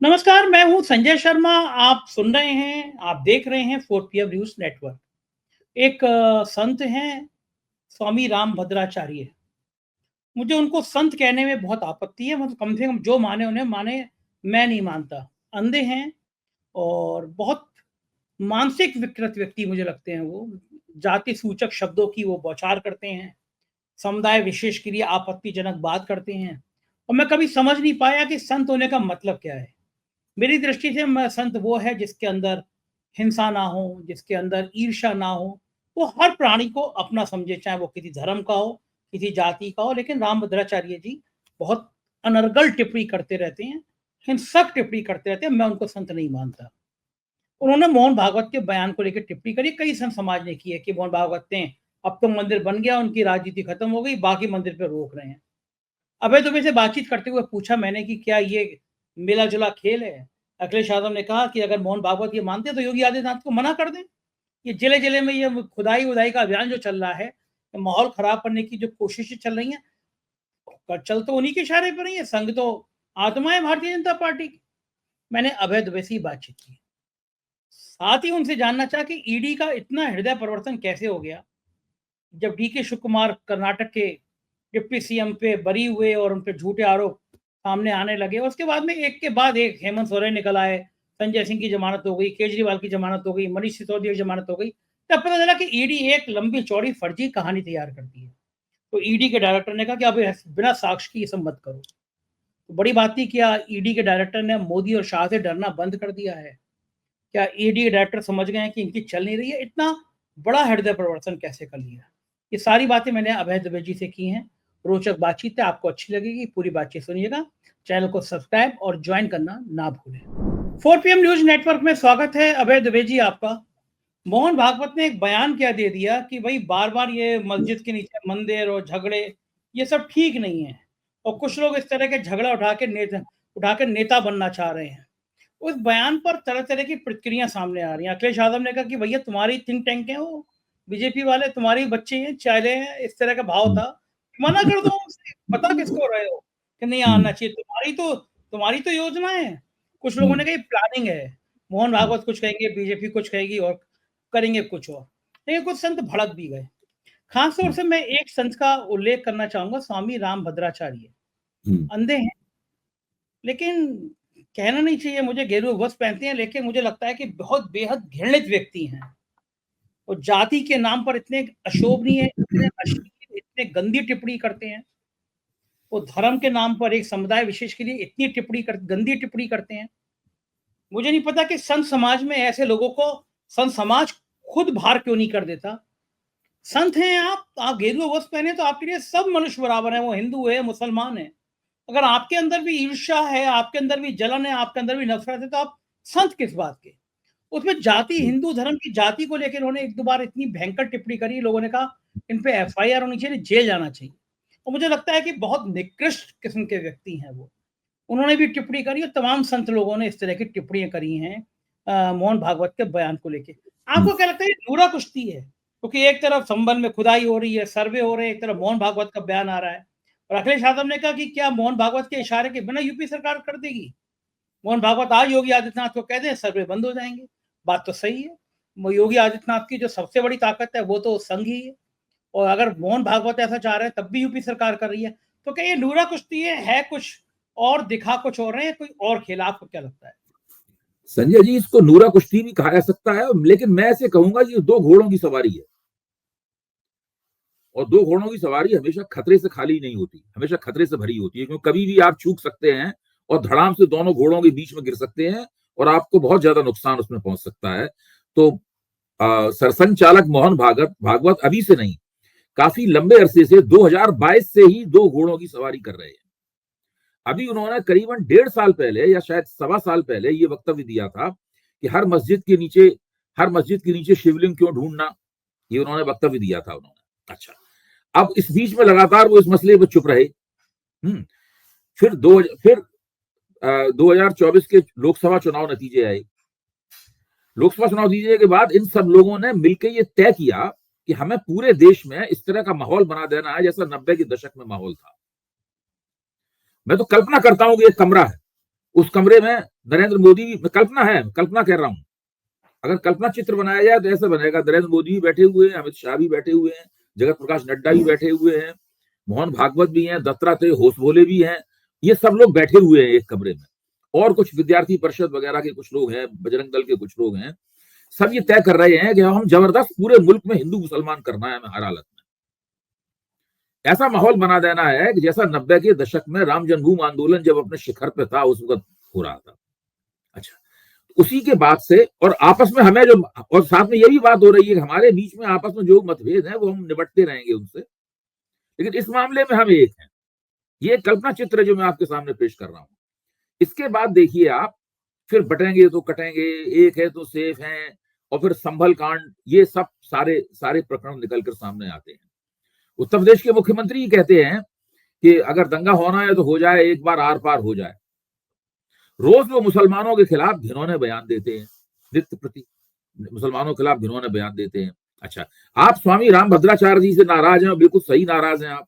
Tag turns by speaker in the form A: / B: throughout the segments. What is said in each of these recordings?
A: नमस्कार, मैं हूँ संजय शर्मा। आप सुन रहे हैं, आप देख रहे हैं 4 पीएम न्यूज़ नेटवर्क। एक संत हैं, स्वामी रामभद्राचार्य। मुझे उनको संत कहने में बहुत आपत्ति है, मतलब कम से कम जो माने उन्हें माने, मैं नहीं मानता। अंधे हैं और बहुत मानसिक विकृत व्यक्ति मुझे लगते हैं वो। जाति सूचक शब्दों की वो बौछार करते हैं, समुदाय विशेष के लिए आपत्तिजनक बात करते हैं और मैं कभी समझ नहीं पाया कि संत होने का मतलब क्या है। मेरी दृष्टि से संत वो है जिसके अंदर हिंसा ना हो, जिसके अंदर ईर्ष्या ना हो। वो हर प्राणी को अपना समझे, चाहे वो किसी धर्म का हो, किसी जाति का हो। लेकिन रामभद्राचार्य जी बहुत अनर्गल टिप्पणी करते रहते हैं, हिंसक टिप्पणी करते रहते हैं। मैं उनको संत नहीं मानता। उन्होंने मोहन भागवत के बयान को लेकर टिप्पणी करी, कई संत समाज ने की है कि मोहन भागवत ने अब तो मंदिर बन गया, उनकी राजनीति खत्म हो गई, बाकी मंदिर पे रोक रहे हैं। अभय दुबे से बातचीत करते हुए पूछा मैंने कि क्या ये मिला-जुला खेल है? अखिलेश यादव ने कहा कि अगर मोहन भागवत ये मानते हैं तो योगी आदित्यनाथ को मना कर दें। ये जिले-जिले में ये खुदाई-वुदाई का अभियान जो चल रहा है, माहौल खराब करने की जो कोशिशें चल रही हैं, चल तो उन्हीं के इशारे पर रही है। संघ तो आत्मा है भारतीय जनता पार्टी की। मैंने अभय दुबे से ही बातचीत की। साथ ही उनसे जानना चाहा कि ईडी का इतना हृदय परिवर्तन कैसे हो गया? जब डीके शिव कुमार कर्नाटक के डिप्टी सीएम पे बरी हुए और उन पे झूठे आरोप सामने आने लगे, और उसके बाद में एक के बाद एक हेमंत सोरेन निकल आए, संजय सिंह की जमानत हो गई, केजरीवाल की जमानत हो गई, मनीष सिसोदिया की जमानत हो गई। तब पता चला कि ईडी एक लंबी चौड़ी फर्जी कहानी तैयार करती है। तो ईडी के डायरेक्टर ने कहा कि अब बिना साक्ष्य की ये सब मत करो। तो बड़ी बात थी, क्या ईडी के डायरेक्टर ने मोदी और शाह से डरना बंद कर दिया है? क्या ईडी के डायरेक्टर समझ गए हैं कि इनकी चल नहीं रही है? इतना बड़ा हृदय परिवर्तन कैसे कर लिया? ये सारी बातें मैंने अभय दुबे जी से की हैं। रोचक बातचीत है, आपको अच्छी लगेगी, पूरी बातचीत सुनिएगा। चैनल को सब्सक्राइब और ज्वाइन करना ना भूलें। 4 पीएम न्यूज़ नेटवर्क में स्वागत है अभय दुबे जी आपका। मोहन भागवत ने एक बयान क्या दे दिया कि भई बार-बार ये मस्जिद के नीचे मंदिर और झगड़े, ये सब ठीक नहीं है और कुछ लोग इस तरह के झगड़ा उठाकर नेता बनना चाह रहे हैं। उस बयान पर तरह-तरह की प्रतिक्रिया सामने आ रही हैं। अखिलेश यादव ने कहा कि भैया तुम्हारी थिंक टैंक है वो, बीजेपी वाले तुम्हारी बच्चे हैं, चाले हैं, इस तरह का भाव
B: हुँ।
A: था। मना कर दो उनसे, बता किसको रहे हो कि नहीं
B: हुँ,
A: आना चाहिए, तुम्हारी तो योजनाएँ हैं। कुछ लोगों
B: हुँ,
A: ने कहा ये प्लानिंग है। मोहन
B: हुँ,
A: भागवत कुछ कहेंगे, बीजेपी कुछ कहेगी और करेंगे कुछ और। लेकिन कुछ संत भड़क भी गए। खास तौर
B: हुँ,
A: से मैं एक संत का उल्लेख करना चाहूँगा, स्वामी रामभद्राचार्य।
B: हुँ।
A: अंधे हैं, लेकिन कहना नहीं चाहिए मुझे, गेरुआ वस्त्र पहनते हैं, लेकिन मुझे लगता है कि बहुत बेहद घृणित व्यक्ति हैं। वो जाति के नाम पर इतने अशोभनीय, इतने अश्लील, इतने गंदी टिप्पणी करते हैं। वो धर्म के नाम पर एक समुदाय विशेष के लिए इतनी गंदी टिप्पणी करते हैं। मुझे नहीं पता कि संत समाज में ऐसे लोगों को संत समाज खुद बाहर क्यों नहीं कर देता। संत हैं आप गेरुआ वस्त्र पहने तो आपके लिए सब मनुष्य बराबर हैं, वो हिंदू है, मुसलमान है। अगर आपके अंदर भी ईर्ष्या है, आपके अंदर भी जलन है, आपके अंदर भी नफ़रत है, तो आप संत किस बात के? उसमें जाति,
B: जी।
A: हिंदू धर्म की जाति को लेकर उन्होंने 1-2 बार इतनी भयंकर टिप्पणी करी, लोगों ने कहा इन पे एफआईआर होनी चाहिए, जेल जाना चाहिए। और मुझे लगता है कि बहुत निकृष्ट किस्म के व्यक्ति हैं वो। उन्होंने भी टिप्पणी करी और तमाम संत लोगों ने इस तरह की टिप्पणियाँ करी हैं मोहन भागवत के बयान को लेके।
B: हुँ।
A: आपको क्या लगता है ये धूरा कुश्ती है? क्योंकि एक तरफ संबल में खुदाई हो रही है, सर्वे हो रहे हैं, एक तरफ मोहन भागवत का बयान आ रहा है। और अखिलेश यादव ने कहा कि क्या मोहन भागवत के इशारे के बिना यूपी सरकार कर देगी? मोहन भागवत आज योगी आदित्यनाथ को कह दें, सर्वे बंद हो जाएँगे। बात तो सही है। योगी आदित्यनाथ की जो सबसे बड़ी ताकत है वो तो संघ ही है। और अगर मोहन भागवत ऐसा चाह रहे हैं तब भी यूपी सरकार कर रही है। तो क्या ये लूरा कुश्ती है कुछ और दिखा कुछ और रहे हैं, कोई और खेल? आपको क्या लगता है?
B: संजय जी, इसको नूरा कुश्ती भी कहा जा सकता है, लेकिन मैं ऐसे कहूँगा कि 2 घोड़ों की सवारी है और 2 घोड़ों की सवारी हमेशा खतरे से खाली नहीं होती, हमेशा खतरे से भरी होती है, क्योंकि कभी भी आप चूक सकते हैं और धड़ाम से दोनों घोड़ों के बीच में गिर सकते हैं और आपको बहुत ज़्यादा नुकसान उसमें पहुँच सकता है। तो सरसंघ चालक मोहन भागवत अभी से नहीं, काफ़ी लंबे अरसे से 2022 से ही 2 घोड़ों की सवारी कर रहे हैं। अभी उन्होंने करीबन 1.5 साल पहले या शायद सवा साल पहले ये वक्तव्य दिया था कि हर मस्जिद के नीचे शिवलिंग क्यों ढूंढना, ये उन्होंने वक्तव्य दिया था उन्होंने। अच्छा, अब इस बीच में लगातार वो इस मसले पर चुप रहे। फिर 2024 के लोकसभा चुनाव नतीजे आए। लोकसभा चुनाव नतीजे के बाद इन सब लोगों ने मिलकर ये तय किया कि हमें पूरे देश में इस तरह का माहौल बना देना है जैसा 90 के दशक में माहौल था। मैं तो कल्पना करता हूं कि एक कमरा है, उस कमरे में नरेंद्र मोदी, कल्पना है, कल्पना कह रहा हूं, अगर कल्पना चित्र बनाया जाए तो ऐसा बनेगा, नरेंद्र मोदी भी बैठे हुए हैं, अमित शाह भी बैठे हुए हैं, जगत प्रकाश नड्डा भी बैठे हुए हैं, मोहन भागवत भी हैं, दत्तात्रेय होसबोले भी हैं, ये सब लोग बैठे हुए हैं एक कमरे में, और कुछ विद्यार्थी परिषद वगैरह के कुछ लोग हैं, बजरंग दल के कुछ लोग हैं, सब ये तय कर रहे हैं कि हम जबरदस्त पूरे मुल्क में हिंदू मुसलमान करना है हमें हर हालत में। ऐसा माहौल बना देना है कि जैसा 90 के दशक में राम जन्मभूमि आंदोलन जब अपने शिखर पे था उस वक्त हो रहा था। अच्छा, उसी के बाद से, और आपस में हमें जो, और साथ में ये भी बात हो रही है कि हमारे बीच में आपस में जो मतभेद है वो हम निपटते रहेंगे उनसे, लेकिन इस मामले में हम एक हैं। ये कल्पना चित्र जो मैं आपके सामने पेश कर रहा हूं। इसके बाद देखिए आप, फिर बटेंगे तो कटेंगे, एक है तो सेफ हैं, और फिर संभल कांड, ये सब सारे प्रकरण निकलकर सामने आते हैं। उत्तर प्रदेश के मुख्यमंत्री कहते हैं कि अगर दंगा होना है तो हो जाए, एक बार आर पार हो जाए। रोज वो मुसलमानों के खिलाफ घिनौने बयान देते हैं, नित्य प्रति मुसलमानों के खिलाफ घिनौने बयान देते हैं। अच्छा, आप स्वामी रामभद्राचार्य जी से नाराज हैं, बिल्कुल सही नाराज हैं आप,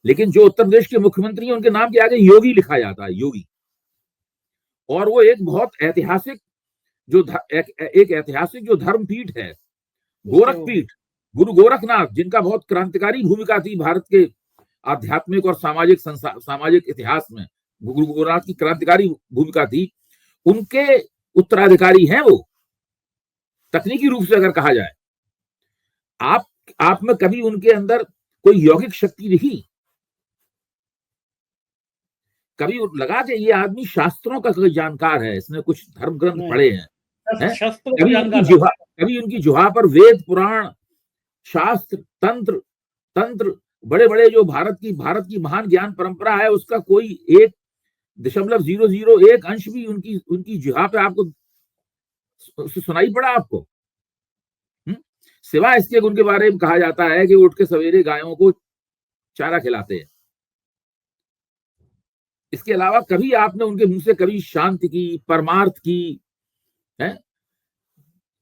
B: लेकिन जो उत्तर प्रदेश के मुख्यमंत्री हैं उनके नाम के आगे योगी लिखा जाता है, योगी, और वो एक बहुत ऐतिहासिक एक ऐतिहासिक जो धर्मपीठ है, गोरखपीठ, गुरु गोरखनाथ, जिनका बहुत क्रांतिकारी भूमिका थी भारत के आध्यात्मिक और सामाजिक इतिहास में, गुरु गोरखनाथ की क्रांतिकारी भूमिका थी, उनके उत्तराधिकारी हैं वो, तकनीकी रूप से अगर कहा जाए। आप में कभी उनके अंदर कोई यौगिक शक्ति दिखी? कभी लगा कि ये आदमी शास्त्रों का कोई जानकार है, इसने कुछ धर्म ग्रंथ पढ़े हैं? कभी उनकी जुहा पर वेद पुराण शास्त्र तंत्र बड़े बड़े जो भारत की महान ज्ञान परंपरा है उसका कोई 1.001 अंश भी उनकी जुहा पे आपको सुनाई पड़ा आपको? सिवाय इसके उनके बारे में कहा जाता है कि उठ के सवेरे गायों को चारा खिलाते हैं। इसके अलावा कभी आपने उनके मुंह से कभी शांति की, परमार्थ की,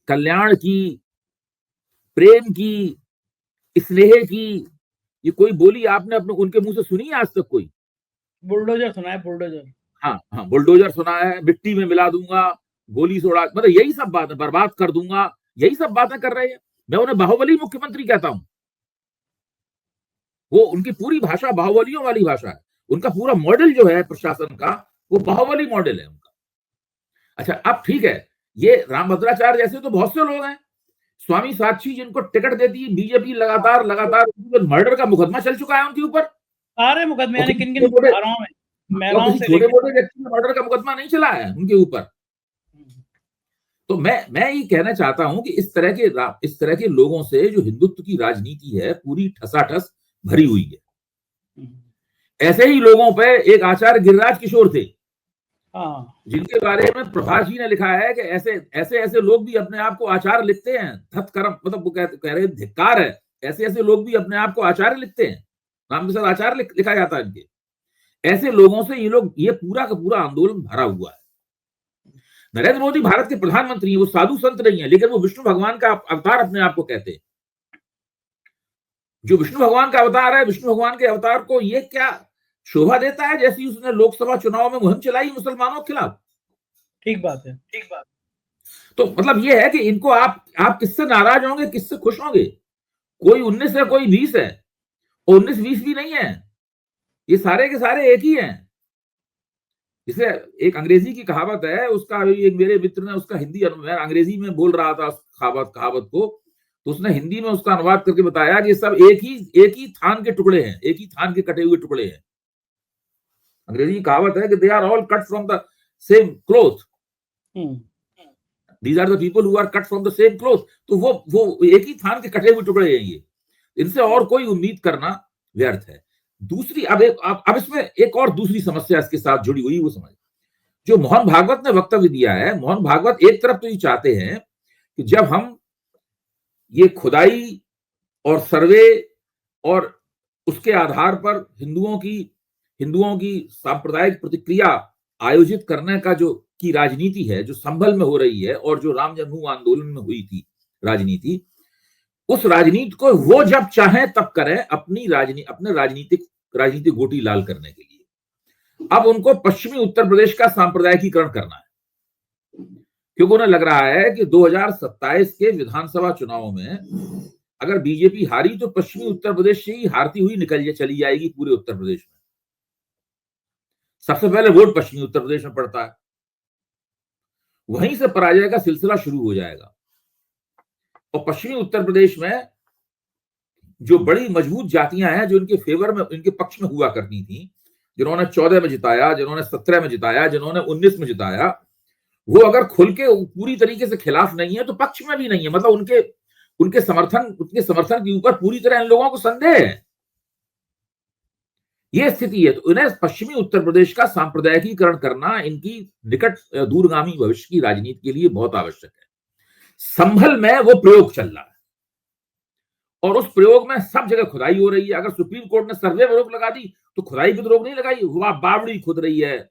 B: कल्याण की, प्रेम की, स्नेह की, ये कोई बोली आपने अपने उनके मुंह से सुनी है आज तक? कोई
A: बुलडोजर सुना है, बुलडोजर।
B: हाँ, बुलडोजर सुना है, मिट्टी में मिला दूंगा, गोली सोड़ा, मतलब यही सब बातें, बर्बाद कर दूंगा, यही सब बातें कर रहे हैं। मैं उन्हें बाहुबली मुख्यमंत्री कहता हूं। वो उनकी पूरी भाषा बाहुबलियों वाली भाषा है, उनका पूरा मॉडल जो है प्रशासन का वो बाहुबली मॉडल है उनका। अच्छा, अब ठीक है, ये रामभद्राचार्य जैसे तो बहुत से लोग हैं, स्वामी साक्षी जिनको टिकट देती है बीजेपी, लगातार मर्डर का मुकदमा चल चुका है उनके ऊपर।
A: सारे मुकदमे, यानी किन-किन धाराओं में, महिलाओं से
B: छोटे मोटे व्यक्ति मर्डर का मुकदमा नहीं चला है उनके ऊपर। तो मैं ये कहना चाहता हूं कि इस तरह के लोगों से जो हिंदुत्व की राजनीति है पूरी ठसाठस भरी हुई है। ऐसे ही लोगों पे एक आचार्य गिरिराज किशोर थे, जिनके बारे में प्रभाष जी ने लिखा है कि ऐसे लोग भी अपने आप को आचार्य लिखते हैं, धत्कर्म, मतलब वो कह रहे धिक्कार है, ऐसे लोग भी अपने आप को आचार्य लिखते हैं, नाम के साथ आचार्य लिखा जाता है इनके। ऐसे लोगों से ये पूरा का पूरा आंदोलन भरा हुआ है। नरेंद्र मोदी भारत के प्रधानमंत्री हैं, वो साधु संत नहीं है, लेकिन वो विष्णु भगवान का अवतार अपने आप को कहते हैं। जो विष्णु भगवान का अवतार है, विष्णु भगवान के अवतार को ये क्या शोभा देता है जैसी उसने लोकसभा चुनाव में मुहिम चलाई मुसलमानों के खिलाफ।
A: ठीक बात है।
B: तो मतलब ये है कि इनको आप किससे नाराज होंगे, किससे खुश होंगे? कोई 19 है, कोई 20 है, 19-20 भी नहीं है, ये सारे के सारे एक ही हैं। इसे एक अंग्रेजी की कहावत है, उसका एक मेरे मित्र ने उसका हिंदी, मैं अंग्रेजी में बोल रहा था कहावत को, तो उसने हिंदी में उसका अनुवाद करके बताया कि सब एक ही थान के टुकड़े हैं, एक ही थान के कटे हुए टुकड़े हैं। अंग्रेजी की कहावत है कि they are all cut from the same cloth, these are the people who are cut from the same cloth. तो वो एक ही थान के कटे हुए टुकड़े हैं ये, इनसे और कोई उम्मीद करना व्यर्थ है। दूसरी, अब इसमें एक और दूसरी समस्या इसके साथ जुड़ी हुई, वो समझ, जो मोहन भागवत ने वक्तव्य दिया है, मोहन भागवत एक तरफ तो ये चाहते हैं कि जब हम ये खुदाई और सर्वे और उसके आधार पर हिंदुओं की सांप्रदायिक प्रतिक्रिया आयोजित करने का जो की राजनीति है, जो संभल में हो रही है और जो राम जन्मभूमि आंदोलन में हुई थी राजनीति, उस राजनीति को वो जब चाहे तब करें अपने राजनीतिक गोटी लाल करने के लिए। अब उनको पश्चिमी उत्तर प्रदेश का सांप्रदायिकीकरण करना है, क्योंकि उन्हें लग रहा है कि 2027 के विधानसभा चुनाव में अगर बीजेपी हारी तो पश्चिमी उत्तर प्रदेश से ही हारती हुई चली जाएगी पूरे उत्तर प्रदेश में। सबसे पहले वोट पश्चिमी उत्तर प्रदेश में पड़ता है, वहीं से पराजय का सिलसिला शुरू हो जाएगा। और पश्चिमी उत्तर प्रदेश में जो बड़ी मजबूत जातियां हैं जो इनके फेवर में, इनके पक्ष में हुआ करती थी, जिन्होंने 14 में जिताया, जिन्होंने 17 में जिताया, जिन्होंने 19 में जिताया, वो अगर खुल के पूरी तरीके से खिलाफ नहीं है तो पक्ष में भी नहीं है। मतलब उनके समर्थन के ऊपर पूरी तरह इन लोगों को संदेह है। यह स्थिति है। तो इन्हें पश्चिमी उत्तर प्रदेश का सांप्रदायिकीकरण करना इनकी निकट दूरगामी भविष्य की राजनीति के लिए बहुत आवश्यक है। संभल में वो प्रयोग चल रहा है और उस प्रयोग में सब जगह खुदाई हो रही है। अगर सुप्रीम कोर्ट ने सर्वे में रोक लगा दी तो खुदाई भी तो रोक नहीं लगाई, वहां बावड़ी खुद रही है,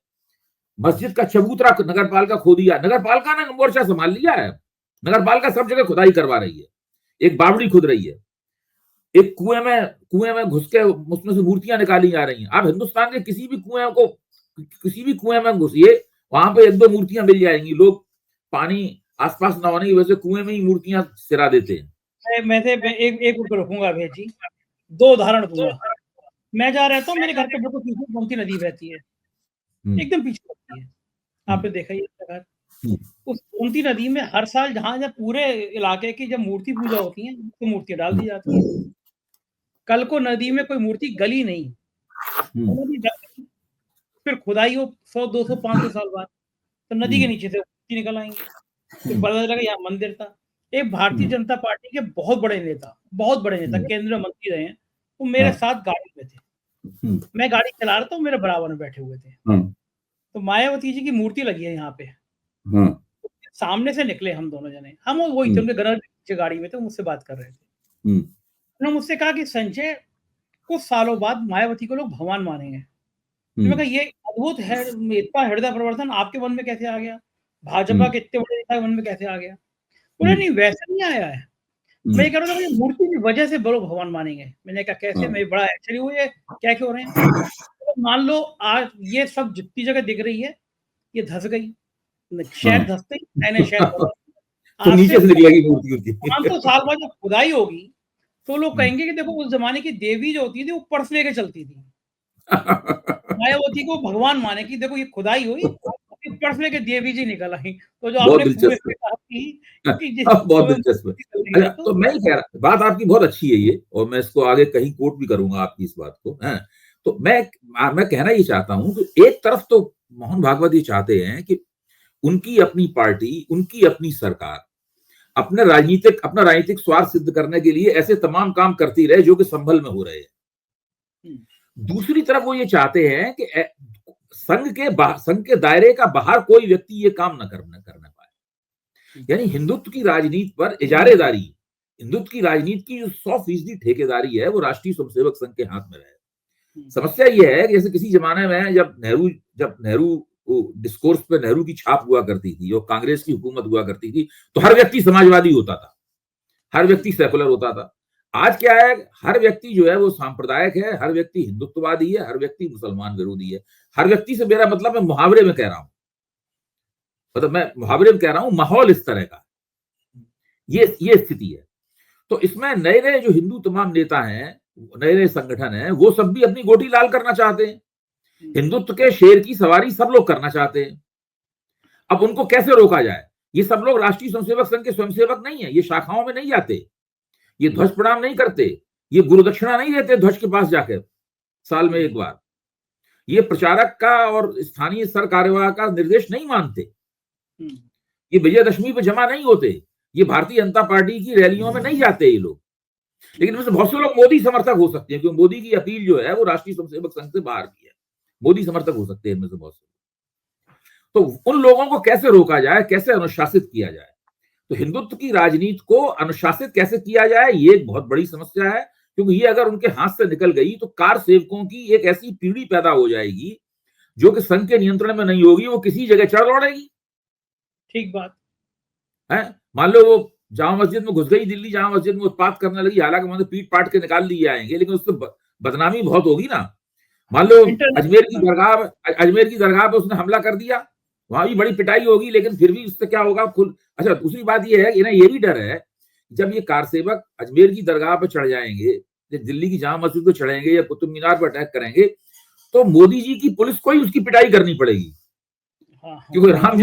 B: मस्जिद का चबूतरा नगरपालिका खो दिया, नगरपालिका ने मोर्चा संभाल लिया है, नगरपालिका सब जगह खुदाई करवा रही है, एक बावड़ी खुद रही है, एक कुएं में घुस के उसमें से मूर्तियां निकाली जा रही हैं। आप हिंदुस्तान के किसी भी कुएं में घुसिए, वहां पे 1-2 मूर्तियां मिल जाएंगी। लोग पानी आसपास न होने की वजह से कुएं में ही मूर्तियां सिरा देते हैं।
A: मैं एक ऊपर रखूंगा भैया जी, 2 उदाहरण दूंगा। मैं जहाँ रहता हूँ मेरे घर पे बिल्कुल पीछे गोमती नदी बहती है, एकदम पीछे बहती है, आपने देखा ही है। उस गोमती नदी में हर साल जहां पूरे इलाके की जब मूर्ति पूजा होती है तो मूर्ति डाल दी जाती है। कल को नदी में कोई मूर्ति गली नहीं, फिर खुदाई हो 100, 200, 500 साल बाद तो नदी के नीचे से मूर्ति निकल आएंगे, फिर पता चला यहाँ मंदिर था। एक भारतीय जनता पार्टी के बहुत बड़े नेता केंद्रीय मंत्री रहे हैं, वो मेरे साथ गाड़ी में थे, मैं गाड़ी चला रहा था, मेरे बराबर में बैठे हुए थे। तो मायावती जी की मूर्ति लगी है यहाँ पे, सामने से निकले हम दोनों जने, हम वही थे, उनके घर गाड़ी में थे, मुझसे बात कर रहे थे। उन्होंने मुझसे कहा कि संजय, कुछ सालों बाद मायावती को लोग भगवान मानेंगे। मैं कहा ये अद्भुत है, इतना हृदय परिवर्तन आपके मन में कैसे आ गया, भाजपा के इतने बड़े नेता मन में कैसे आ गया? बोले नहीं, वैसे नहीं आया है, मैं ये कह रहा था मूर्ति की वजह से बड़ो भगवान मानेंगे। मैंने कहा कैसे? मैं बड़ा एक्चुअली वो ये क्या क्यों हो रहे हैं? तो मान लो आज ये सब जितनी जगह दिख रही है ये धस गई, शहर धसते ही नए शहर
B: तो नीचे से निकलेगी मूर्ति।
A: 500 साल बाद जब खुदाई होगी तो लोग कहेंगे कि देखो उस जमाने की देवी जो होती थी वो पर्स लेके चलती थी, मायावती को भगवान माने कि देखो ये खुदाई हुई, पर्स लेके देवी जी निकल आई। तो जो आपने
B: बहुत दिलचस्प है। तो मैं कह रहा, बात आपकी बहुत अच्छी है ये, और मैं इसको आगे कहीं कोट भी करूंगा आपकी इस बात को। है तो मैं कहना ये चाहता हूं कि एक तरफ तो मोहन भागवत ये चाहते हैं कि उनकी अपनी पार्टी, उनकी अपनी सरकार अपना राजनीतिक स्वार्थ सिद्ध करने के लिए ऐसे तमाम काम करती रहे जो कि संभल में हो रहे हैं। दूसरी तरफ वो ये चाहते हैं कि संघ के दायरे का बाहर कोई व्यक्ति ये काम न करने पाए। यानी हिंदुत्व की राजनीति पर इजारेदारी, हिंदुत्व की राजनीति की जो 100% ठेकेदारी है वो राष्ट्रीय स्वयंसेवक संघ के हाथ में रहे। समस्या ये है कि जैसे किसी जमाने में जब नेहरू डिस्कोर्स पे नेहरू की छाप हुआ करती थी और कांग्रेस की हुकूमत हुआ करती थी तो हर व्यक्ति समाजवादी होता था, हर व्यक्ति सेकुलर होता था। आज क्या है, हर व्यक्ति जो है वो सांप्रदायिक है, हर व्यक्ति हिंदुत्ववादी है, हर व्यक्ति मुसलमान विरोधी है। हर व्यक्ति से मेरा मतलब मैं मुहावरे में कह रहा हूं, मतलब मैं मुहावरे में कह रहा हूं, माहौल इस तरह का, ये स्थिति है। तो इसमें नए जो हिंदू तमाम नेता हैं, नए संगठन हैं, वो सब भी अपनी गोटी लाल करना चाहते हैं। हिंदुत्व के शेर की सवारी सब लोग करना चाहते हैं। अब उनको कैसे रोका जाए? ये सब लोग राष्ट्रीय स्वयंसेवक संघ के स्वयंसेवक नहीं है, ये शाखाओं में नहीं जाते, ये ध्वज प्रणाम नहीं करते, ये गुरु दक्षिणा नहीं देते ध्वज के पास जाकर साल में एक बार, ये प्रचारक का और स्थानीय स्तर कार्यवाह का निर्देश नहीं मानते, ये विजयदशमी पे जमा नहीं होते, ये भारतीय जनता पार्टी की रैलियों में नहीं जाते ये लोग। लेकिन वैसे बहुत से लोग मोदी समर्थक हो सकते हैं, क्योंकि मोदी की अपील जो है वो राष्ट्रीय स्वयंसेवक संघ से बाहर की है, मोदी समर्थक हो सकते हैं इनमें से बहुत से। तो उन लोगों को कैसे रोका जाए, कैसे अनुशासित किया जाए? तो हिंदुत्व की राजनीति को अनुशासित कैसे किया जाए, ये एक बहुत बड़ी समस्या है, क्योंकि ये अगर उनके हाथ से निकल गई तो कार सेवकों की एक ऐसी पीढ़ी पैदा हो जाएगी जो कि संघ के नियंत्रण में नहीं होगी, वो किसी जगह चढ़ दौड़ेगी।
A: ठीक बात
B: है। मान लो वो जामा मस्जिद में घुस गई, दिल्ली जामा मस्जिद में उत्पात करने लगी, हालांकि वहां पीट पाट के निकाल लिए आएंगे, लेकिन उससे बदनामी बहुत होगी ना। मान लो
A: इंटरनेशनल।
B: अजमेर की दरगाह पे उसने हमला कर दिया, वहां भी बड़ी पिटाई होगी, लेकिन फिर भी उससे क्या होगा खुल। अच्छा, दूसरी बात ये है, इन्हें ये भी डर है जब ये कार सेवक अजमेर की दरगाह पर चढ़ जाएंगे, जब दिल्ली की जामा मस्जिद पर चढ़ेंगे या कुतुब मीनार पर अटैक करेंगे, तो मोदी जी की पुलिस को ही उसकी पिटाई करनी पड़ेगी।
A: हाँ, हाँ,
B: क्योंकि राम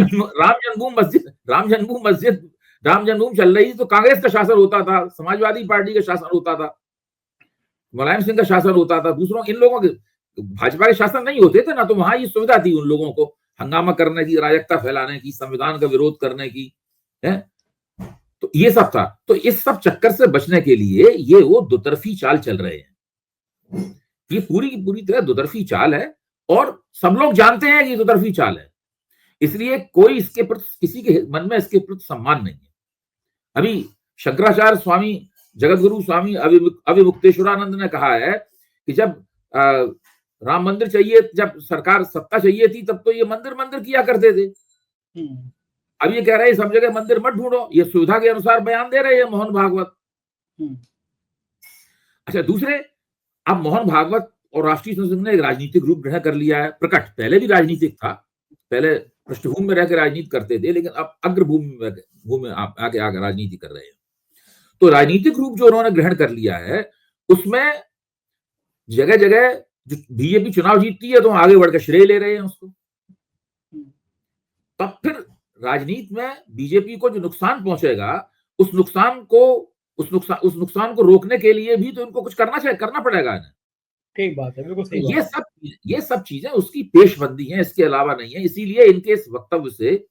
B: जन्मभूमि चल रही थी तो कांग्रेस का शासन होता था, समाजवादी पार्टी का शासन होता था, मुलायम सिंह का शासन होता था, दूसरों इन लोगों के भाजपा के शासन नहीं होते थे ना, तो वहां ये सुविधा थी उन लोगों को हंगामा करने की, अराजकता फैलाने की, संविधान का विरोध करने की, है। तो ये सब था। तो इस सब चक्कर से बचने के लिए ये वो दुतरफी चाल चल रहे हैं। ये पूरी की पूरी तरह दुतरफी चाल है और सब लोग जानते हैं कि दुतरफी चाल है, इसलिए कोई इसके प्रति, किसी के मन में इसके प्रति सम्मान नहीं है। अभी शंकराचार्य स्वामी जगतगुरु स्वामी अविमुक्तेश्वरानंद ने कहा है कि जब राम मंदिर चाहिए, जब सरकार सत्ता चाहिए थी, तब तो ये मंदिर मंदिर किया करते थे। अब ये कह रहे हैं सब जगह मंदिर मत ढूंढो, ये सुविधा के अनुसार बयान दे रहे हैं मोहन भागवत। अच्छा, दूसरे, अब मोहन भागवत और राष्ट्रीय स्वयं सेवक ने एक राजनीतिक रूप ग्रहण कर लिया है प्रकट। पहले भी राजनीतिक था, पहले पृष्ठभूमि में रहकर राजनीति करते थे, लेकिन अब अग्रभूमि में आके आगे राजनीति कर रहे हैं। तो राजनीतिक रूप जो उन्होंने ग्रहण कर लिया है, उसमें जगह जगह जो बीजेपी चुनाव जीतती है तो आगे बढ़कर श्रेय ले रहे हैं उसको। तब फिर राजनीति में बीजेपी को जो नुकसान पहुंचेगा, उस नुकसान को रोकने के लिए भी तो इनको कुछ करना पड़ेगा इन्हें।
A: ठीक बात है, बिल्कुल सही बात है।
B: ये सब चीजें उसकी पेशबंदी है, इसके अलावा नहीं है। इसीलिए इनके इस वक्तव्य से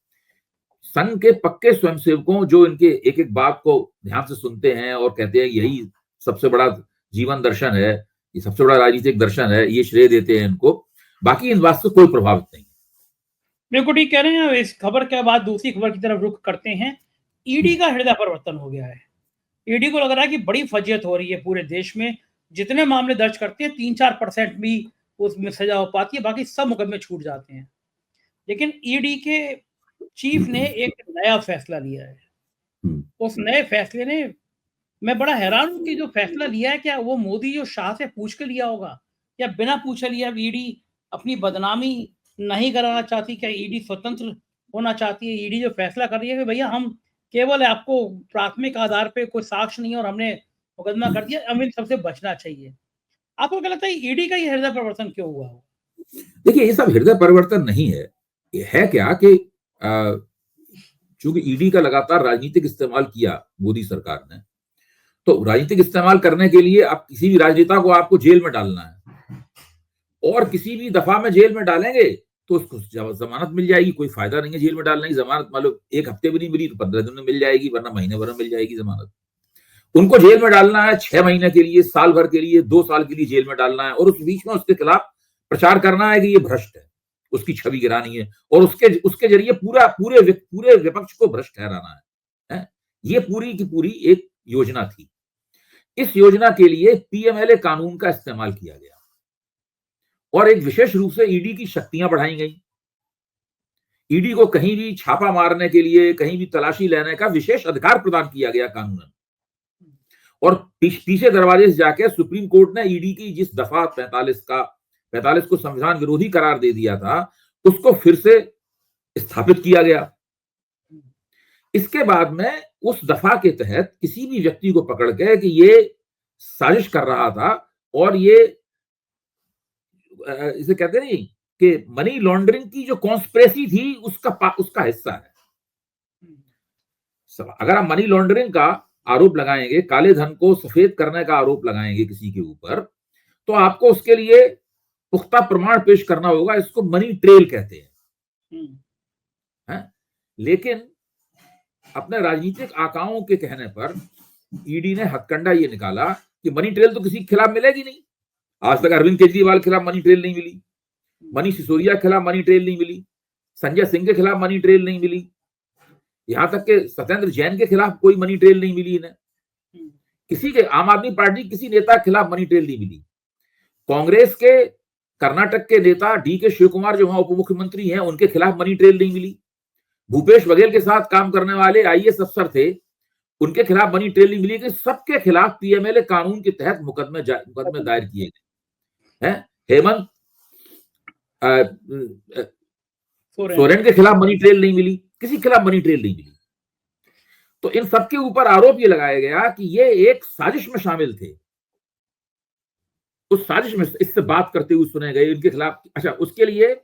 B: संघ के पक्के स्वयंसेवकों जो इनके एक एक बात को ध्यान से सुनते हैं और कहते हैं यही सबसे बड़ा जीवन दर्शन है, ये सबसे बड़ा राजनीतिक दर्शन है, ये श्रेय देते हैं इनको, बाकी इन बात से कोई प्रभावित नहीं।
A: बिल्कुल ठीक कह रहे हैं। इस खबर के बाद दूसरी खबर की तरफ रुख करते हैं। ईडी का हृदय परिवर्तन हो गया है। ईडी को लग रहा है कि बड़ी फजीयत हो रही है पूरे देश में। जितने मामले दर्ज करते हैं 3-4% भी उसमें सजा हो पाती है, बाकी सब मुकदमे छूट जाते हैं। लेकिन ईडी के चीफ ने एक नया फैसला लिया है। उस नए फैसले ने, मैं बड़ा हैरान हूं कि जो फैसला लिया है, क्या वो मोदी जो शाह से पूछ के लिया होगा या बिना पूछे लिया? ईडी अपनी बदनामी नहीं कराना चाहती क्या? ईडी स्वतंत्र होना चाहती है? ईडी जो फैसला कर रही है कि भैया हम केवल आपको प्राथमिक आधार पे कोई साक्ष्य नहीं है और हमने मुकदमा कर दिया, हमें सबसे बचना चाहिए। आपको क्या लगता है ईडी का ये हृदय परिवर्तन क्यों हुआ?
B: देखिए, ये सब हृदय परिवर्तन नहीं है। ये है क्या कि चूंकि ईडी का लगातार राजनीतिक इस्तेमाल किया मोदी सरकार ने, तो राजनीतिक इस्तेमाल करने के लिए आप किसी भी राजनेता को आपको जेल में डालना है, और किसी भी दफा में जेल में डालेंगे तो उसको जमानत मिल जाएगी। कोई फायदा नहीं है जेल में डालने की। जमानत मान लो 1 हफ्ते भी नहीं मिली तो 15 दिन में मिल जाएगी, वरना महीने भर में मिल जाएगी जमानत। उनको जेल में डालना है 6 महीने के लिए, साल भर के लिए, 2 साल के लिए जेल में डालना है, और उस बीच में उसके खिलाफ प्रचार करना है कि ये भ्रष्ट है, उसकी छवि गिरानी है, और उसके जरिए पूरे विपक्ष को भ्रष्ट ठहराना है। ये पूरी की पूरी एक योजना थी। इस योजना के लिए पीएमएलए कानून का इस्तेमाल किया गया और एक विशेष रूप से ईडी की शक्तियां बढ़ाई गई। ईडी को कहीं भी छापा मारने के लिए, कहीं भी तलाशी लेने का विशेष अधिकार प्रदान किया गया कानूनन। और पीछे दरवाजे से जाकर सुप्रीम कोर्ट ने ईडी की जिस दफा 45 को संविधान विरोधी करार दे दिया था, उसको फिर से स्थापित किया गया। इसके बाद में उस दफा के तहत किसी भी व्यक्ति को पकड़ के कि ये साजिश कर रहा था और ये इसे कहते नहीं कि मनी लॉन्ड्रिंग की जो कॉन्स्पिरेसी थी उसका हिस्सा है। अगर आप मनी लॉन्ड्रिंग का आरोप लगाएंगे, काले धन को सफेद करने का आरोप लगाएंगे किसी के ऊपर, तो आपको उसके लिए पुख्ता प्रमाण पेश करना होगा। इसको मनी ट्रेल कहते हैं। लेकिन अपने राजनीतिक आकाओं के कहने पर ईडी ने हथकंडा ये निकाला कि मनी ट्रेल तो किसी के खिलाफ मिलेगी नहीं। आज तक अरविंद केजरीवाल के खिलाफ मनी ट्रेल नहीं मिली, मनीष सिसोदिया के खिलाफ मनी ट्रेल नहीं मिली, संजय सिंह के खिलाफ मनी ट्रेल नहीं मिली, यहां तक के सत्येंद्र जैन के खिलाफ कोई मनी ट्रेल नहीं मिली इन्हें। किसी के, आम आदमी पार्टी किसी नेता के खिलाफ मनी ट्रेल नहीं मिली। कांग्रेस के कर्नाटक के नेता डी.के. शिव कुमार जो वहां उप मुख्यमंत्री हैं, उनके खिलाफ मनी ट्रेल नहीं मिली। भूपेश बघेल के साथ काम करने वाले आईएएस अफसर थे, उनके खिलाफ मनी ट्रेल नहीं मिली। कि सबके खिलाफ पीएमएलए कानून के तहत मुकदमे दायर किए गए हैं। सोरेन के खिलाफ मनी ट्रेल नहीं मिली, किसी के खिलाफ मनी ट्रेल नहीं मिली। तो इन सबके ऊपर आरोप ये लगाया गया कि ये एक साजिश में शामिल थे। उस साजिश में इससे बात करते हुए सुने गए इनके खिलाफ। अच्छा, उसके लिए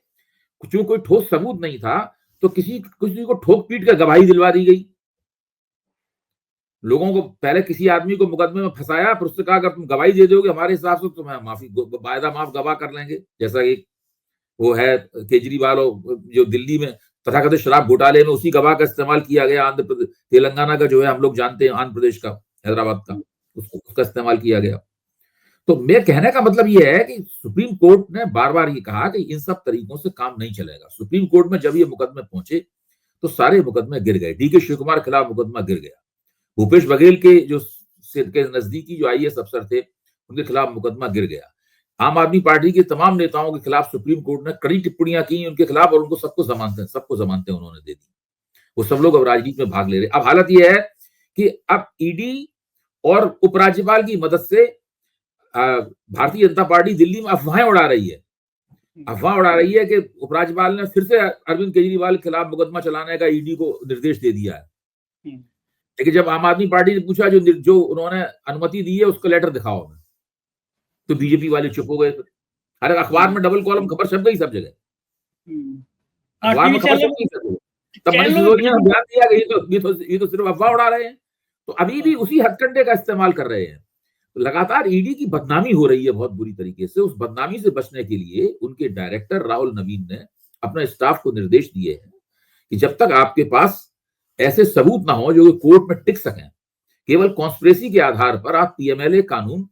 B: क्यों कोई ठोस सबूत नहीं था तो किसी को ठोक पीट कर गवाही दिलवा दी गई। लोगों को पहले किसी आदमी को मुकदमे में फंसाया, फिर उससे कहा अगर तुम गवाही दे दोगे हमारे हिसाब से तो मैं वायदा माफ गवाह कर लेंगे। जैसा कि वो है केजरीवाल जो दिल्ली में तथाकथित शराब घोटाले में उसी गवाह का इस्तेमाल किया गया। आंध्र प्रदेश, तेलंगाना का जो है हम लोग जानते हैं, आंध्र प्रदेश का, हैदराबाद का, उसका इस्तेमाल किया गया। तो मेरे कहने का मतलब ये है कि सुप्रीम कोर्ट ने बार बार ये कहा कि इन सब तरीकों से काम नहीं चलेगा। सुप्रीम कोर्ट में जब ये मुकदमे पहुंचे तो सारे मुकदमे गिर गए। डीके शिव कुमार के खिलाफ मुकदमा गिर गया। भूपेश बघेल के जो के नजदीकी जो आईएएस अफसर थे उनके खिलाफ मुकदमा गिर गया। आम आदमी पार्टी के तमाम नेताओं के खिलाफ सुप्रीम कोर्ट ने कड़ी टिप्पणियां की उनके खिलाफ, और उनको सबको जमानतें उन्होंने दे दी। वो सब लोग अब राजनीति में भाग ले रहे। अब हालत यह है कि अब ईडी और उपराज्यपाल की मदद से भारतीय जनता पार्टी दिल्ली में अफवाहें उड़ा रही है। अफवाह उड़ा रही है कि उपराज्यपाल ने फिर से अरविंद केजरीवाल के खिलाफ मुकदमा चलाने का ईडी को निर्देश दे दिया है। लेकिन जब आम आदमी पार्टी ने पूछा जो उन्होंने अनुमति दी है उसका लेटर दिखाओ हमें, तो बीजेपी वाले चुप हो गए। हर अखबार में डबल कॉलम खबर छप गई सब जगह, अखबार में खबर छप गई सब जगह। तब मनीष सिसोदिया ने बयान दिया कि ये तो सिर्फ अफवाह उड़ा रहे हैं। तो अभी भी उसी हथकंडे का इस्तेमाल कर रहे हैं। तो लगातार ईडी की बदनामी हो रही है बहुत बुरी तरीके से। उस बदनामी से बचने के लिए उनके डायरेक्टर राहुल नवीन ने अपने स्टाफ को निर्देश दिए हैं कि जब तक आपके पास ऐसे सबूत ना हो जो कोर्ट में टिक सकें, केवल कॉन्स्पिरेसी के आधार पर आप पीएमएलए कानून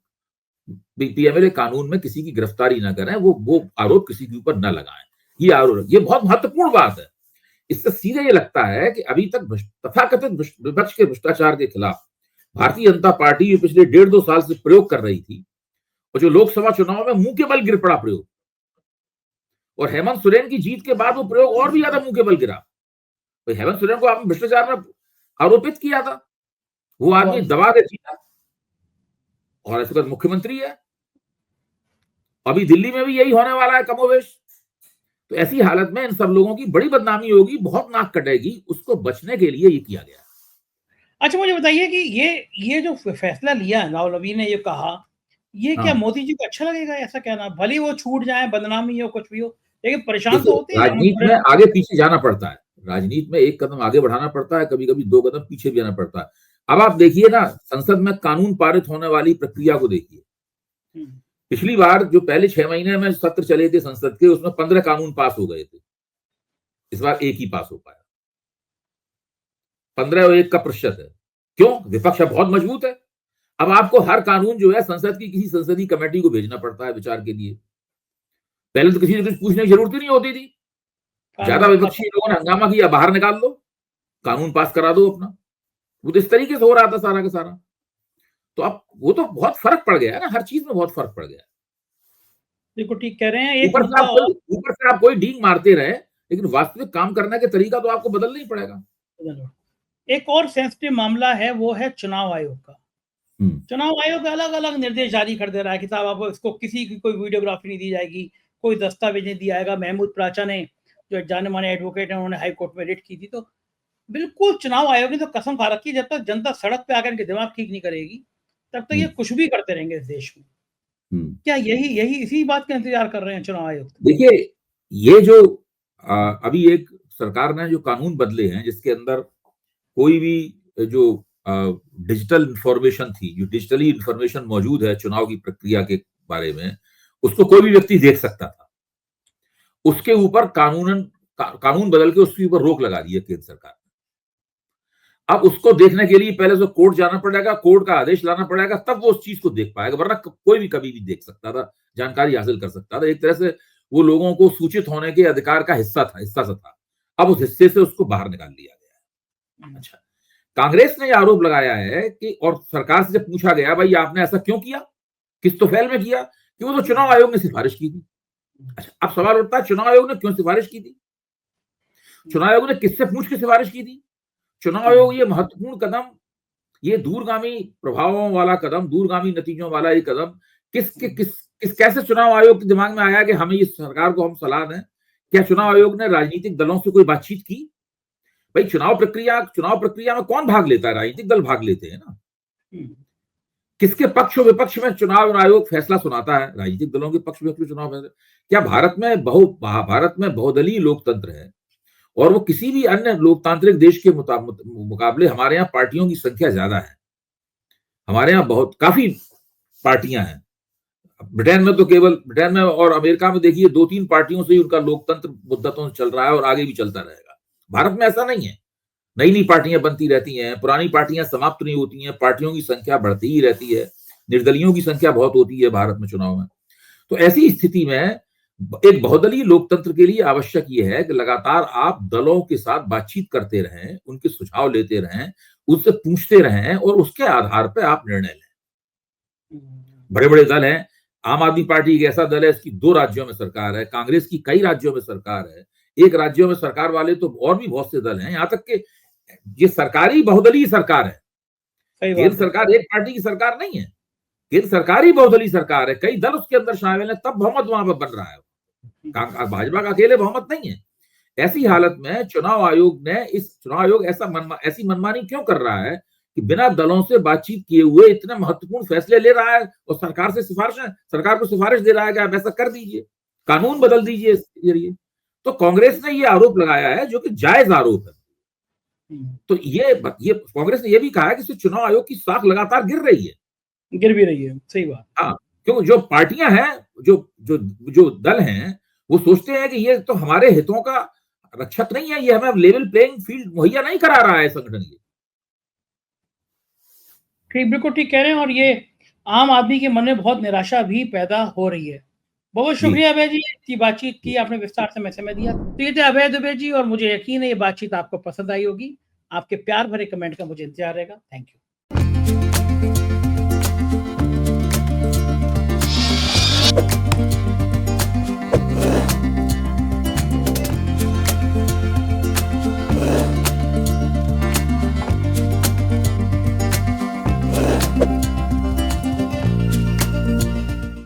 B: में किसी की गिरफ्तारी ना करें, वो आरोप किसी के ऊपर न लगाएं। ये बहुत महत्वपूर्ण बात है। इससे सीधे ये लगता है कि अभी तक तथाकथित विपक्ष के भ्रष्टाचार के खिलाफ भारतीय जनता पार्टी पिछले 1.5-2 साल से प्रयोग कर रही थी, और जो लोकसभा चुनाव में मुंह के बल गिर पड़ा प्रयोग, और हेमंत सोरेन की जीत के बाद वो प्रयोग और भी ज्यादा मुंह के बल गिरा। हेमंत सोरेन को आपने भ्रष्टाचार में आरोपित किया था, वो आदमी दबा के जीता, और इस वक्त मुख्यमंत्री है। अभी दिल्ली में भी यही होने वाला है कमोवेश। तो ऐसी हालत में इन सब लोगों की बड़ी बदनामी होगी, बहुत नाक कटेगी। उसको बचने के लिए ये किया गया।
A: अच्छा, मुझे बताइए कि ये जो फैसला लिया राहुल नवीन ने, ये कहा, ये क्या मोदी जी को अच्छा लगेगा? ऐसा कहना, भले वो छूट जाए, बदनामी हो, कुछ भी हो, लेकिन परेशान तो होते हैं।
B: राजनीति में आगे पीछे जाना पड़ता है, राजनीति में एक कदम आगे बढ़ाना पड़ता है, कभी कभी 2 कदम पीछे भी आना पड़ता है। अब आप देखिए ना, संसद में कानून पारित होने वाली प्रक्रिया को देखिए। पिछली बार जो पहले 6 महीने में सत्र चले थे संसद के, उसमें 15 कानून पास हो गए थे। इस बार 1 ही पास हो पाया। 15 और 1 का प्रतिशत है। क्यों? विपक्ष बहुत मजबूत है। अब आपको हर कानून जो है संसद की किसी संसदीय कमेटी को भेजना पड़ता है विचार के लिए। पहले तो किसी से कुछ पूछने की जरूरत ही नहीं होती थी। ज्यादा विपक्षी लोगों ने हंगामा किया, बाहर निकाल दो, कानून पास करा दो अपना। वो तो इस तरीके से हो रहा था सारा का सारा। तो अब वो तो बहुत फर्क पड़ गया है ना, हर चीज में बहुत फर्क पड़ गया।
A: देखो, ठीक कह रहे हैं।
B: ऊपर से आप कोई डींग मारते रहे, लेकिन वास्तविक काम करने का तरीका तो आपको बदलना ही पड़ेगा।
A: एक और सेंसिटिव मामला है, वो है चुनाव आयोग का। चुनाव आयोग अलग अलग निर्देश जारी कर दे रहा है कि साहब आपको इसको किसी की कोई वीडियोग्राफी नहीं दी जाएगी, कोई दस्तावेज नहीं दिया जाएगा। महमूद प्राचा ने, जो जाने माने एडवोकेट हैं, उन्होंने हाई कोर्ट में रिट की थी। तो बिल्कुल चुनाव आयोग ने तो कसम खा रखी, जब तक जनता सड़क पे आकर इनके दिमाग ठीक नहीं करेगी तब तक ये कुछ भी करते रहेंगे इस देश में। क्या यही इसी बात का इंतजार कर रहे हैं चुनाव आयोग?
B: देखिए, ये जो अभी एक सरकार ने जो कानून बदले हैं, जिसके अंदर कोई भी जो डिजिटल इंफॉर्मेशन थी, जो डिजिटली इंफॉर्मेशन मौजूद है चुनाव की प्रक्रिया के बारे में, उसको कोई भी व्यक्ति देख सकता था। उसके ऊपर कानून बदल के उसके ऊपर रोक लगा दी है केंद्र सरकार ने। अब उसको देखने के लिए पहले तो कोर्ट जाना पड़ेगा, कोर्ट का आदेश लाना पड़ेगा, तब वो उस चीज को देख पाएगा। वरना कोई भी कभी भी देख सकता था, जानकारी हासिल कर सकता था। एक तरह से वो लोगों को सूचित होने के अधिकार का हिस्सा था। अब उस हिस्से से उसको बाहर निकाल लिया गया है। अच्छा, कांग्रेस ने यह आरोप लगाया है कि, और सरकार से जब पूछा गया भाई आपने ऐसा क्यों किया, किस तोफैल में किया, कि वो तो चुनाव आयोग ने सिफारिश की थी। अच्छा, अब सवाल उठता है चुनाव आयोग ने क्यों सिफारिश की थी? चुनाव आयोग ने किससे पूछ के सिफारिश की थी? चुनाव आयोग ये महत्वपूर्ण कदम, ये दूरगामी प्रभावों वाला कदम, दूरगामी नतीजों वाला ये कदम कैसे चुनाव आयोग के दिमाग में आया कि हमें इस सरकार को हम सलाह दें? क्या चुनाव आयोग ने राजनीतिक दलों से कोई बातचीत की? भाई चुनाव प्रक्रिया में कौन भाग लेता है? राजनीतिक दल भाग लेते हैं ना। किसके पक्ष और विपक्ष में चुनाव आयोग फैसला सुनाता है? राजनीतिक दलों के पक्ष में चुनाव फैसला। क्या भारत में बहुदलीय लोकतंत्र है और वो किसी भी अन्य लोकतांत्रिक देश के मुकाबले हमारे यहाँ पार्टियों की संख्या ज्यादा है। हमारे यहाँ काफी पार्टियां हैं। ब्रिटेन में और अमेरिका में देखिए 2-3 पार्टियों से ही उनका लोकतंत्र मुद्दतों से चल रहा है और आगे भी चलता रहेगा। भारत में ऐसा नहीं है। नई पार्टियां बनती रहती हैं, पुरानी पार्टियां समाप्त नहीं होती हैं, पार्टियों की संख्या बढ़ती ही रहती है, निर्दलियों की संख्या बहुत होती है भारत में चुनाव में। तो ऐसी स्थिति में एक बहुदलीय लोकतंत्र के लिए आवश्यक यह है कि लगातार आप दलों के साथ बातचीत करते रहें, उनके सुझाव लेते रहें, उससे पूछते रहें और उसके आधार पर आप निर्णय लें। बड़े बड़े दल हैं। आम आदमी पार्टी एक ऐसा दल है, इसकी 2 राज्यों में सरकार है। कांग्रेस की कई राज्यों में सरकार है। एक राज्यों में सरकार वाले तो और भी बहुत से दल हैं। यहाँ तक कि ये सरकारी बहुदलीय सरकार है। केंद्र सरकार एक पार्टी की सरकार नहीं है। केंद्र सरकार ही बहुदलीय सरकार है। कई दल उसके अंदर शामिल है, तब बहुमत वहां पर बन रहा है। भाजपा का अकेले बहुमत नहीं है। ऐसी हालत में चुनाव आयोग ऐसी मनमानी क्यों कर रहा है कि बिना दलों से बातचीत किए हुए इतने महत्वपूर्ण फैसले ले रहा है और सरकार को सिफारिश दे रहा है कि आप ऐसा कर दीजिए, कानून बदल दीजिए इसके जरिए। तो कांग्रेस ने ये आरोप लगाया है जो कि जायज आरोप है। तो ये कांग्रेस ने ये भी कहा है कि चुनाव आयोग की साख लगातार गिर भी रही है। सही बात। हाँ, क्योंकि जो पार्टियां हैं, जो दल हैं, वो सोचते हैं कि ये तो हमारे हितों का रक्षक नहीं है, ये हमें लेवल प्लेइंग फील्ड मुहैया नहीं करा रहा है संगठन ये।
A: ठीक, बिल्कुल ठीक कह रहे हैं। और ये आम आदमी के मन में बहुत निराशा भी पैदा हो रही है। बहुत शुक्रिया अभय जी, इतनी बातचीत की आपने, विस्तार से समय दिया। तो ये थे अभय दुबे जी, और मुझे यकीन है ये बातचीत आपको पसंद आई होगी। आपके प्यार भरे कमेंट का मुझे इंतजार रहेगा। Thank you.